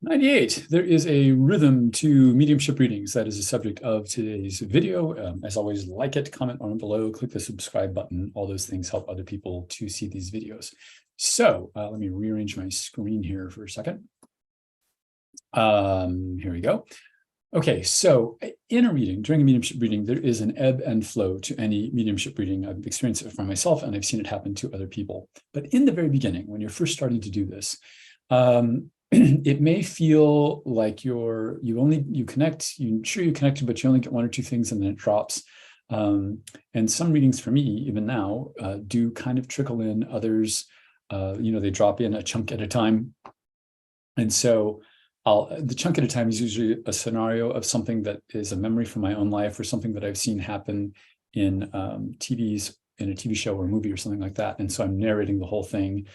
98. There is a rhythm to mediumship readings. That is the subject of today's video. As always, like it, comment on it below, click the subscribe button. All those things help other people to see these videos. So let me rearrange my screen here for a second. Here we go. Okay, so in a reading, during a mediumship reading, there is an ebb and flow to any mediumship reading. I've experienced it for myself, and I've seen it happen to other people. But in the very beginning, when you're first starting to do this, it may feel like you connect, you're sure you connected, but you only get one or two things and then it drops. And some readings for me, even now, do kind of trickle in. Others, they drop in a chunk at a time. And so the chunk at a time is usually a scenario of something that is a memory from my own life or something that I've seen happen in in a TV show or a movie or something like that. And so I'm narrating the whole thing.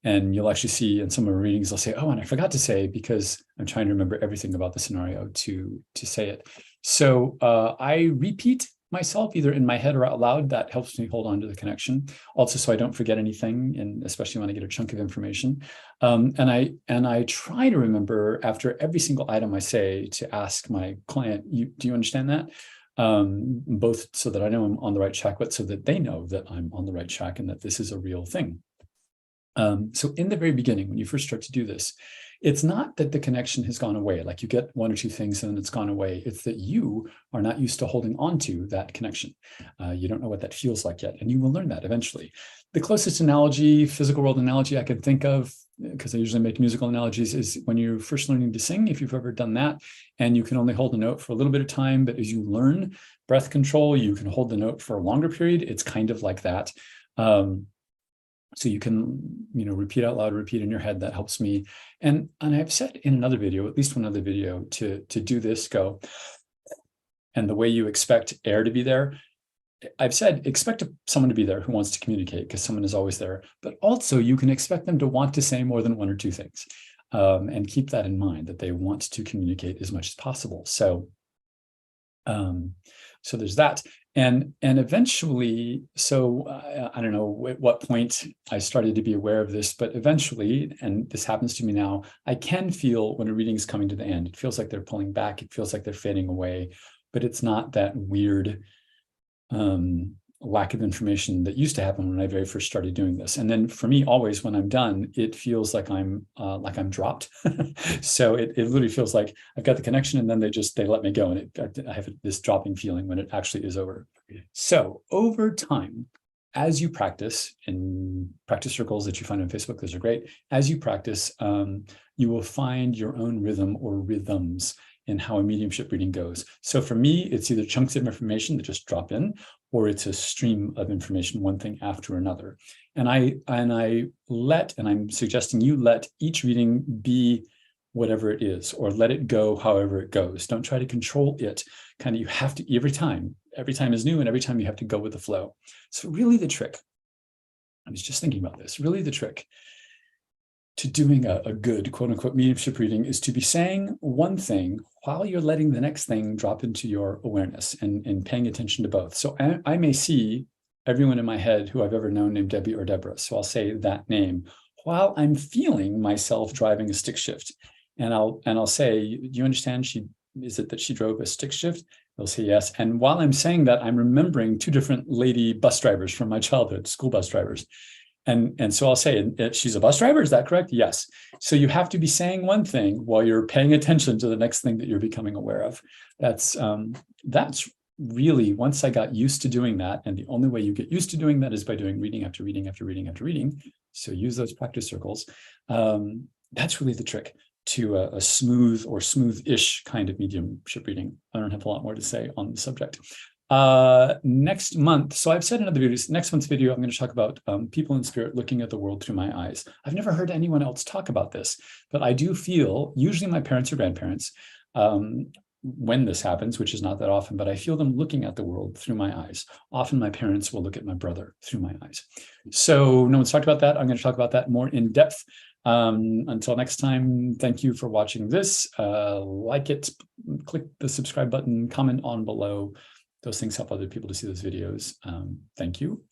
And you'll actually see in some of my readings, I'll say, oh, and I forgot to say, because I'm trying to remember everything about the scenario to say it. So I repeat myself either in my head or out loud. That helps me hold on to the connection. Also, so I don't forget anything, and especially when I get a chunk of information. And I try to remember after every single item I say to ask my client, do you understand that? Both so that I know I'm on the right track, but so that they know that I'm on the right track and that this is a real thing. So in the very beginning, when you first start to do this, it's not that the connection has gone away, like you get one or two things and then it's gone away. It's that you are not used to holding on to that connection. You don't know what that feels like yet, and you will learn that eventually. The closest analogy, physical world analogy I can think of, because I usually make musical analogies, is when you're first learning to sing, if you've ever done that, and you can only hold a note for a little bit of time, but as you learn breath control, you can hold the note for a longer period. It's kind of like that. So you can, repeat out loud, repeat in your head. That helps me. And I've said in another video, at least one other video, to do this, go. And the way you expect air to be there, I've said, expect someone to be there who wants to communicate, because someone is always there. But also you can expect them to want to say more than one or two things. And keep that in mind, that they want to communicate as much as possible. So there's that. And eventually, so I don't know at what point I started to be aware of this, but eventually, and this happens to me now, I can feel when a reading is coming to the end. It feels like they're pulling back. It feels like they're fading away, but it's not that weird lack of information that used to happen when I very first started doing this. And then for me, always when I'm done, it feels like I'm dropped. So it literally feels like I've got the connection, and then they let me go, and I have this dropping feeling when it actually is over. So over time, as you practice in practice circles that you find on Facebook, those are great. As you practice, you will find your own rhythm or rhythms in how a mediumship reading goes. So for me, it's either chunks of information that just drop in, or it's a stream of information, one thing after another. And I'm suggesting you let each reading be whatever it is, or let it go however it goes. Don't try to control it. Kind of, you have to, every time is new, and every time you have to go with the flow. So really the trick, I was just thinking about this, really the trick to doing a good quote unquote mediumship reading is to be saying one thing while you're letting the next thing drop into your awareness, and paying attention to both. So I may see everyone in my head who I've ever known named Debbie or Deborah. So I'll say that name while I'm feeling myself driving a stick shift. And I'll say, do you understand? Is it that she drove a stick shift? They'll say yes. And while I'm saying that, I'm remembering two different lady bus drivers from my childhood, school bus drivers. And so I'll say, she's a bus driver, is that correct? Yes. So you have to be saying one thing while you're paying attention to the next thing that you're becoming aware of. That's really, once I got used to doing that, and the only way you get used to doing that is by doing reading after reading after reading after reading. So use those practice circles. That's really the trick to a smooth or smooth-ish kind of mediumship reading. I don't have a lot more to say on the subject. Next month, so I've said in other videos, next month's video, I'm going to talk about people in spirit looking at the world through my eyes. I've never heard anyone else talk about this, but I do feel, usually my parents or grandparents, when this happens, which is not that often, but I feel them looking at the world through my eyes. Often my parents will look at my brother through my eyes. So no one's talked about that. I'm going to talk about that more in depth. Until next time, thank you for watching this. Like it, click the subscribe button, comment on below. Those things help other people to see those videos. Thank you.